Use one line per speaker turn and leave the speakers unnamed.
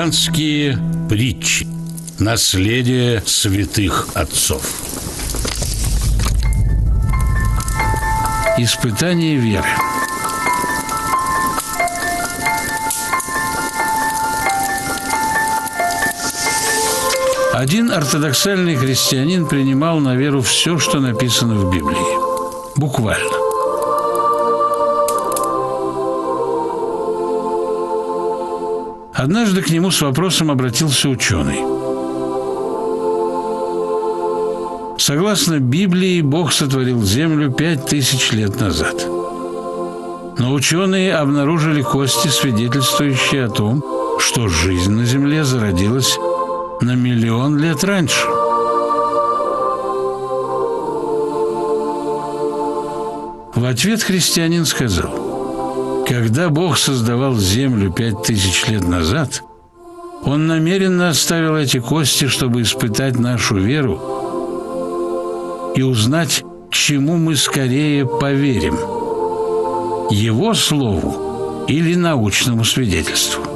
Христианские притчи. Наследие святых отцов. Испытание веры. Один ортодоксальный христианин принимал на веру все, что написано в Библии. Буквально. Однажды к нему с вопросом обратился ученый. Согласно Библии, Бог сотворил Землю 5000 лет назад. Но ученые обнаружили кости, свидетельствующие о том, что жизнь на Земле зародилась на 1 миллион лет раньше. В ответ христианин сказал: когда Бог создавал Землю 5000 лет назад, Он намеренно оставил эти кости, чтобы испытать нашу веру и узнать, чему мы скорее поверим – Его слову или научному свидетельству.